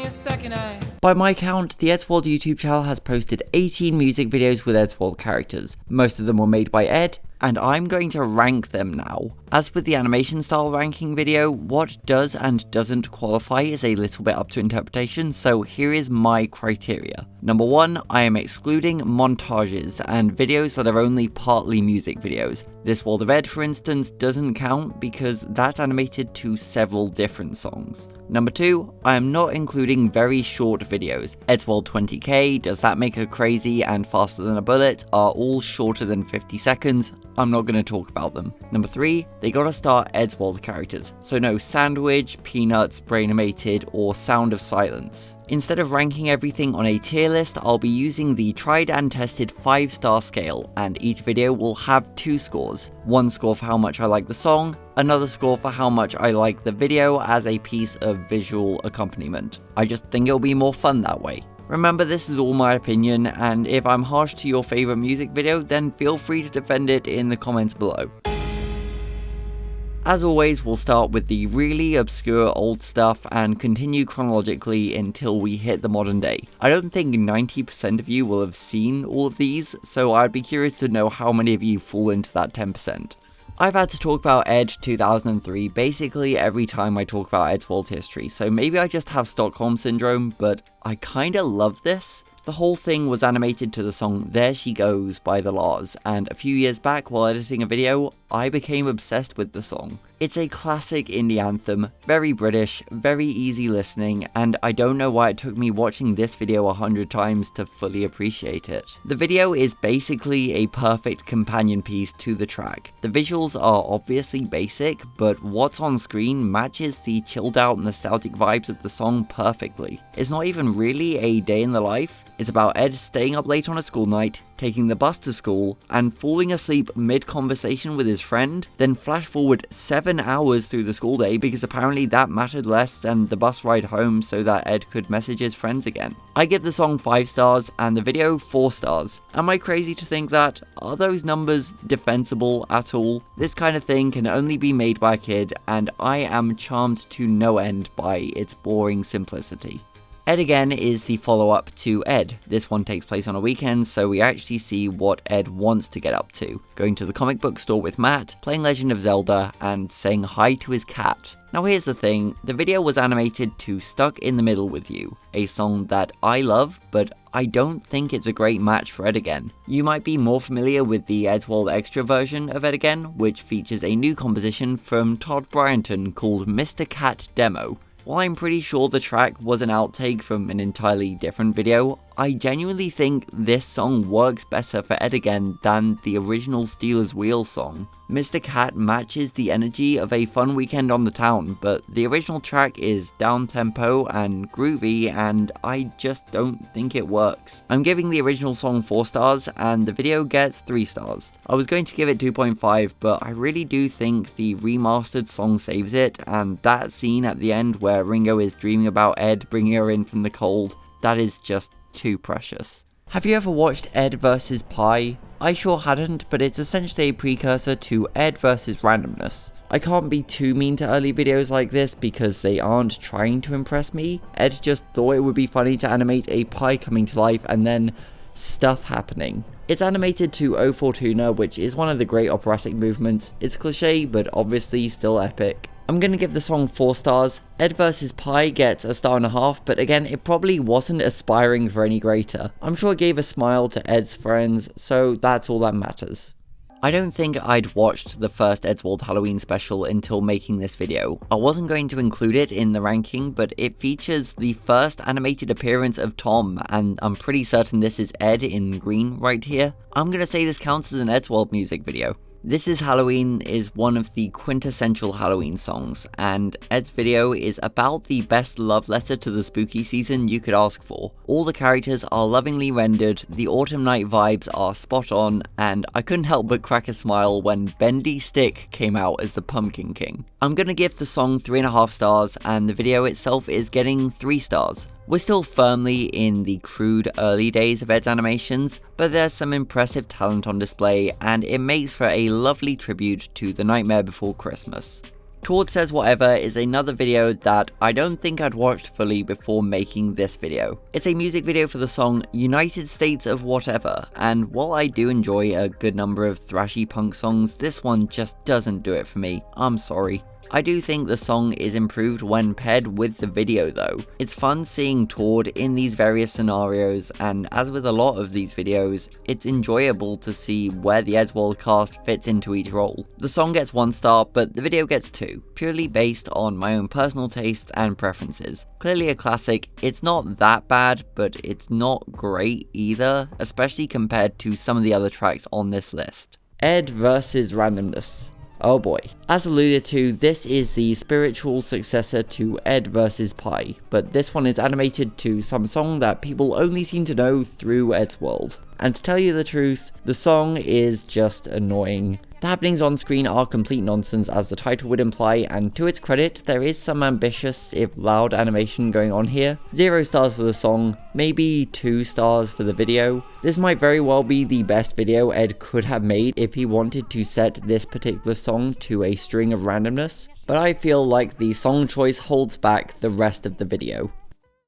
a second eye. By my count, the Eddsworld YouTube channel has posted 18 music videos with Eddsworld characters. Most of them were made by Ed, and I'm going to rank them now. As with the animation style ranking video, what does and doesn't qualify is a little bit up to interpretation, so here is my criteria. Number 1, I am excluding montages and videos that are only partly music videos. This World of Ed, for instance, doesn't count because that's animated to several different songs. Number 2, I am not including very short videos. Eddsworld 20k, Does That Make Her Crazy, and Faster Than a Bullet are all shorter than 50 seconds. I'm not going to talk about them. Number 3, they gotta start Eddsworld characters, so no Sandwich, Peanuts, Brainimated, or Sound of Silence. Instead of ranking everything on a tier list, I'll be using the tried and tested 5-star scale, and each video will have 2 scores. One score for how much I like the song, another score for how much I like the video as a piece of visual accompaniment. I just think it'll be more fun that way. Remember, this is all my opinion, and if I'm harsh to your favourite music video, then feel free to defend it in the comments below. As always, we'll start with the really obscure old stuff and continue chronologically until we hit the modern day. I don't think 90% of you will have seen all of these, so I'd be curious to know how many of you fall into that 10%. I've had to talk about Ed 2003 basically every time I talk about Eddsworld history, so maybe I just have Stockholm Syndrome, but I kinda love this. The whole thing was animated to the song There She Goes by the Laws, and a few years back while editing a video, I became obsessed with the song. It's a classic indie anthem, very British, very easy listening, and I don't know why it took me watching this video 100 times to fully appreciate it. The video is basically a perfect companion piece to the track. The visuals are obviously basic, but what's on screen matches the chilled out nostalgic vibes of the song perfectly. It's not even really a day in the life. It's about Ed staying up late on a school night, taking the bus to school, and falling asleep mid-conversation with his friend, then flash forward 7 hours through the school day because apparently that mattered less than the bus ride home so that Ed could message his friends again. I give the song 5 stars and the video 4 stars. Am I crazy to think that? Are those numbers defensible at all? This kind of thing can only be made by a kid, and I am charmed to no end by its boring simplicity. Ed Again is the follow-up to Ed. This one takes place on a weekend, so we actually see what Ed wants to get up to. Going to the comic book store with Matt, playing Legend of Zelda, and saying hi to his cat. Now here's the thing, the video was animated to Stuck in the Middle with You, a song that I love, but I don't think it's a great match for Ed Again. You might be more familiar with the Eddsworld Extra version of Ed Again, which features a new composition from Todd Bryanton called Mr. Cat Demo. While I'm pretty sure the track was an outtake from an entirely different video, I genuinely think this song works better for Ed Again than the original Stealers Wheel song. Mr. Cat matches the energy of a fun weekend on the town, but the original track is down-tempo and groovy, and I just don't think it works. I'm giving the original song 4 stars, and the video gets 3 stars. I was going to give it 2.5, but I really do think the remastered song saves it, and that scene at the end where Ringo is dreaming about Ed bringing her in from the cold, that is just too precious. Have you ever watched Ed vs. Pie? I sure hadn't, but it's essentially a precursor to Ed vs. Randomness. I can't be too mean to early videos like this because they aren't trying to impress me. Ed just thought it would be funny to animate a pie coming to life and then stuff happening. It's animated to O Fortuna, which is one of the great operatic movements. It's cliche, but obviously still epic. I'm gonna give the song 4 stars. Ed vs. Pie gets a 1.5 stars, but again, it probably wasn't aspiring for any greater. I'm sure it gave a smile to Ed's friends, so that's all that matters. I don't think I'd watched the first Eddsworld Halloween special until making this video. I wasn't going to include it in the ranking, but it features the first animated appearance of Tom, and I'm pretty certain this is Ed in green right here. I'm gonna say this counts as an Eddsworld music video. This Is Halloween is one of the quintessential Halloween songs, and Ed's video is about the best love letter to the spooky season you could ask for. All the characters are lovingly rendered, the autumn night vibes are spot on, and I couldn't help but crack a smile when Bendy Stick came out as the Pumpkin King. I'm gonna give the song 3.5 stars, and the video itself is getting 3 stars. We're still firmly in the crude early days of Ed's animations, but there's some impressive talent on display, and it makes for a lovely tribute to The Nightmare Before Christmas. Toward Says Whatever is another video that I don't think I'd watched fully before making this video. It's a music video for the song United States of Whatever, and while I do enjoy a good number of thrashy punk songs, this one just doesn't do it for me. I'm sorry. I do think the song is improved when paired with the video though. It's fun seeing Tord in these various scenarios, and as with a lot of these videos, it's enjoyable to see where the Eddsworld cast fits into each role. The song gets 1 star, but the video gets 2, purely based on my own personal tastes and preferences. Clearly a classic, it's not that bad, but it's not great either, especially compared to some of the other tracks on this list. Ed versus Randomness. Oh boy. As alluded to, this is the spiritual successor to Ed vs. Pi, but this one is animated to some song that people only seem to know through Eddsworld. And to tell you the truth, the song is just annoying. The happenings on screen are complete nonsense as the title would imply, and to its credit, there is some ambitious, if loud, animation going on here. 0 stars for the song, maybe 2 stars for the video. This might very well be the best video Ed could have made if he wanted to set this particular song to a string of randomness, but I feel like the song choice holds back the rest of the video.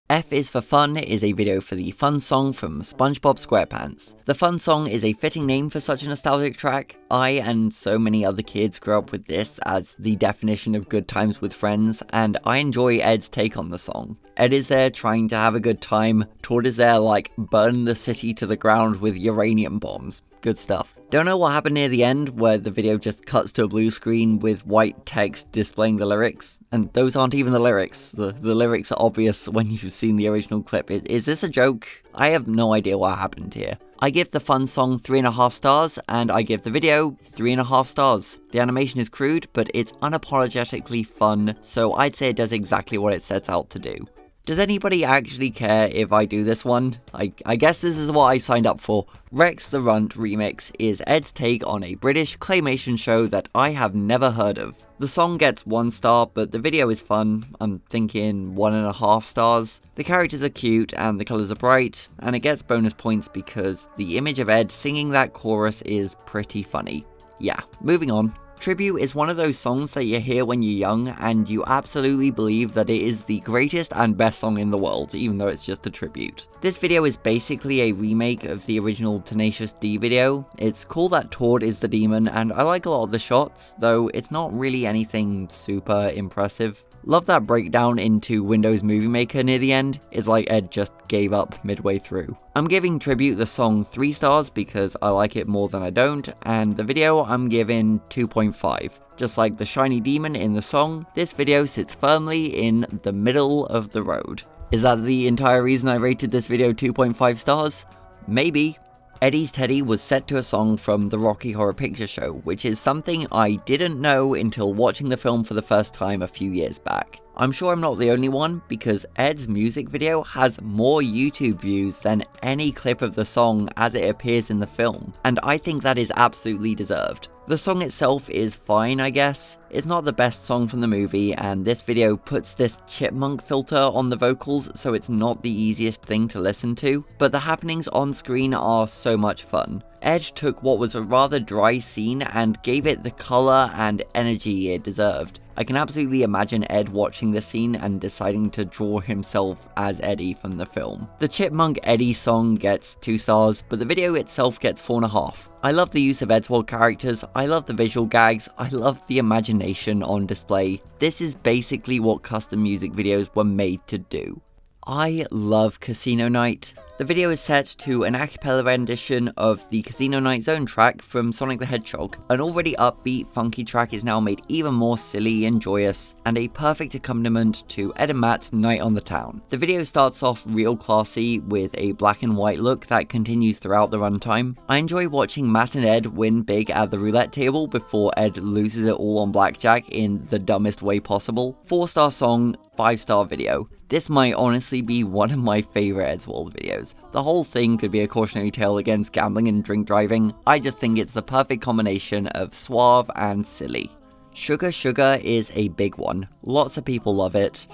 F is for Fun is a video for the Fun song from SpongeBob Squarepants. The Fun song is a fitting name for such a nostalgic track. I and so many other kids grew up with this as the definition of good times with friends, and I enjoy Ed's take on the song. Ed is there trying to have a good time, Tord is there like burn the city to the ground with uranium bombs. Good stuff. Don't know what happened near the end where the video just cuts to a blue screen with white text displaying the lyrics, and those aren't even the lyrics. The lyrics are obvious when you've seen the original clip. Is this a joke? I have no idea what happened here. I give the Fun song 3.5 stars, and I give the video 3.5 stars. The animation is crude, but it's unapologetically fun, so I'd say it does exactly what it sets out to do. Does anybody actually care if I do this one? I guess this is what I signed up for. Rex the Runt remix is Ed's take on a British claymation show that I have never heard of. The song gets 1 star, but the video is fun. I'm thinking 1.5 stars. The characters are cute and the colours are bright, and it gets bonus points because the image of Ed singing that chorus is pretty funny. Yeah, moving on. Tribute is one of those songs that you hear when you're young and you absolutely believe that it is the greatest and best song in the world, even though it's just a tribute. This video is basically a remake of the original Tenacious D video. It's cool that Tord is the demon, and I like a lot of the shots, though it's not really anything super impressive. Love that breakdown into Windows Movie Maker near the end. It's like Ed just gave up midway through. I'm giving Tribute the song 3 stars because I like it more than I don't, and the video I'm giving 2.5. Just like the shiny demon in the song, this video sits firmly in the middle of the road. Is that the entire reason I rated this video 2.5 stars? Maybe. Eddie's Teddy was set to a song from the Rocky Horror Picture Show, which is something I didn't know until watching the film for the first time a few years back. I'm sure I'm not the only one, because Ed's music video has more YouTube views than any clip of the song as it appears in the film, and I think that is absolutely deserved. The song itself is fine, I guess. It's not the best song from the movie, and this video puts this chipmunk filter on the vocals, so it's not the easiest thing to listen to, but the happenings on screen are so much fun. Ed took what was a rather dry scene and gave it the colour and energy it deserved. I can absolutely imagine Ed watching this scene and deciding to draw himself as Eddie from the film. The Chipmunk Eddie song gets 2 stars, but the video itself gets 4.5. I love the use of Eddsworld characters, I love the visual gags, I love the imagination on display. This is basically what custom music videos were made to do. I love Casino Night. The video is set to an a cappella rendition of the Casino Night Zone track from Sonic the Hedgehog. An already upbeat, funky track is now made even more silly and joyous, and a perfect accompaniment to Ed and Matt's Night on the Town. The video starts off real classy with a black and white look that continues throughout the runtime. I enjoy watching Matt and Ed win big at the roulette table before Ed loses it all on blackjack in the dumbest way possible. 4-star song, 5-star video. This might honestly be one of my favourite Eddsworld videos. The whole thing could be a cautionary tale against gambling and drink driving. I just think it's the perfect combination of suave and silly. Sugar Sugar is a big one. Lots of people love it.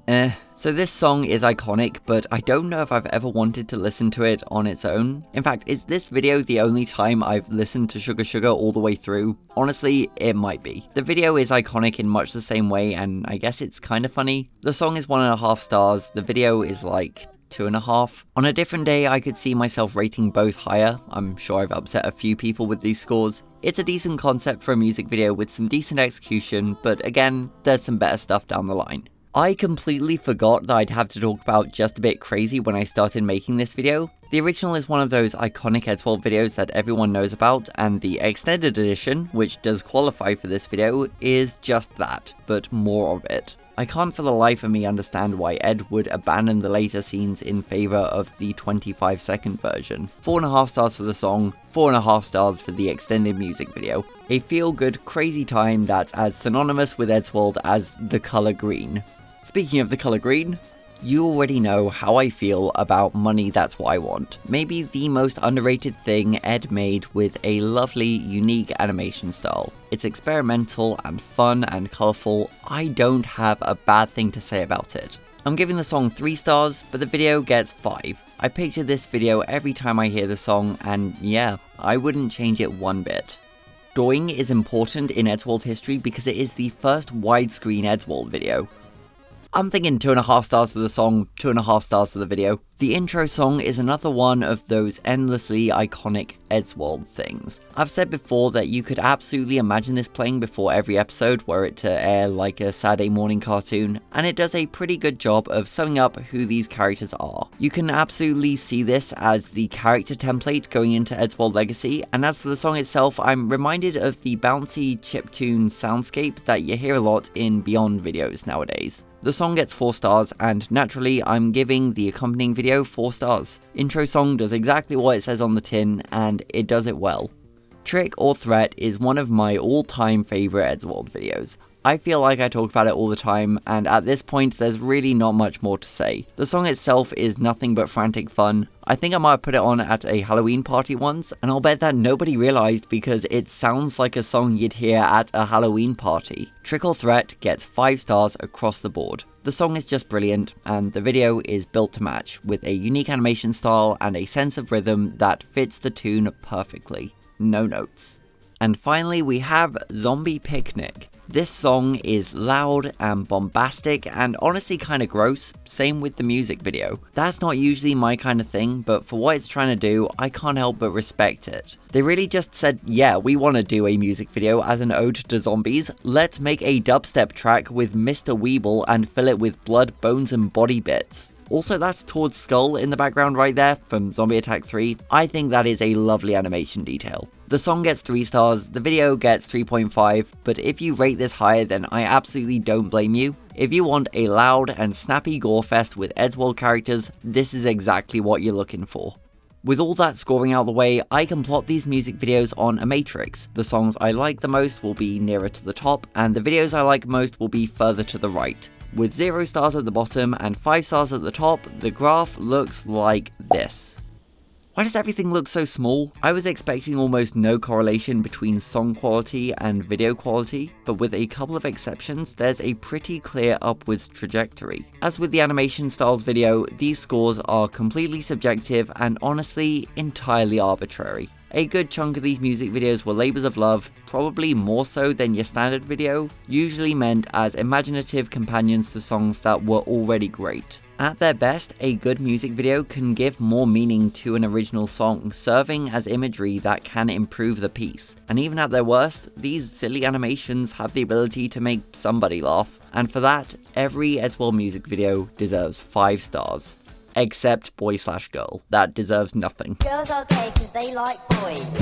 So this song is iconic, but I don't know if I've ever wanted to listen to it on its own. In fact, is this video the only time I've listened to Sugar Sugar all the way through? Honestly, it might be. The video is iconic in much the same way, and I guess it's kind of funny. The song is 1.5 stars, the video is like 2.5. On a different day, I could see myself rating both higher. I'm sure I've upset a few people with these scores. It's a decent concept for a music video with some decent execution, but again, there's some better stuff down the line. I completely forgot that I'd have to talk about Just a Bit Crazy when I started making this video. The original is one of those iconic Eddsworld videos that everyone knows about, and the extended edition, which does qualify for this video, is just that, but more of it. I can't for the life of me understand why Ed would abandon the later scenes in favour of the 25-second version. 4.5 stars for the song, 4.5 stars for the extended music video. A feel-good, crazy time that's as synonymous with Eddsworld as the colour green. Speaking of the colour green, you already know how I feel about Money That's What I Want. Maybe the most underrated thing Ed made with a lovely, unique animation style. It's experimental and fun and colourful. I don't have a bad thing to say about it. I'm giving the song 3 stars, but the video gets 5. I picture this video every time I hear the song, and yeah, I wouldn't change it one bit. Doing is important in Eddsworld history because it is the first widescreen Eddsworld video. I'm thinking 2.5 stars for the song, 2.5 stars for the video. The intro song is another one of those endlessly iconic Eddsworld things. I've said before that you could absolutely imagine this playing before every episode were it to air like a Saturday morning cartoon, and it does a pretty good job of summing up who these characters are. You can absolutely see this as the character template going into Eddsworld Legacy, and as for the song itself, I'm reminded of the bouncy chiptune soundscape that you hear a lot in Beyond videos nowadays. The song gets 4 stars, and naturally I'm giving the accompanying video 4 stars. Intro song does exactly what it says on the tin, and it does it well. Trick or Threat is one of my all-time favourite Eddsworld videos. I feel like I talk about it all the time, and at this point there's really not much more to say. The song itself is nothing but frantic fun. I think I might have put it on at a Halloween party once, and I'll bet that nobody realised because it sounds like a song you'd hear at a Halloween party. Trick or Threat gets 5 stars across the board. The song is just brilliant, and the video is built to match, with a unique animation style and a sense of rhythm that fits the tune perfectly. No notes. And finally we have Zombie Picnic. This song is loud and bombastic and honestly kinda gross, same with the music video. That's not usually my kind of thing, but for what it's trying to do, I can't help but respect it. They really just said, yeah, we want to do a music video as an ode to zombies, let's make a dubstep track with Mr. Weebl and fill it with blood, bones and body bits. Also, that's Toad's skull in the background right there from Zombie Attack 3. I think that is a lovely animation detail. The song gets 3 stars, the video gets 3.5, but if you rate this higher then I absolutely don't blame you. If you want a loud and snappy gore fest with Eddsworld characters, this is exactly what you're looking for. With all that scoring out of the way, I can plot these music videos on a matrix. The songs I like the most will be nearer to the top, and the videos I like most will be further to the right. With 0 stars at the bottom and 5 stars at the top, the graph looks like this. Why does everything look so small? I was expecting almost no correlation between song quality and video quality, but with a couple of exceptions, there's a pretty clear upwards trajectory. As with the animation styles video, these scores are completely subjective and honestly entirely arbitrary. A good chunk of these music videos were labours of love, probably more so than your standard video, usually meant as imaginative companions to songs that were already great. At their best, a good music video can give more meaning to an original song, serving as imagery that can improve the piece. And even at their worst, these silly animations have the ability to make somebody laugh, and for that, every Eddsworld music video deserves 5 stars. Except Boy/Girl. That deserves nothing. Girls okay, cause they like boys.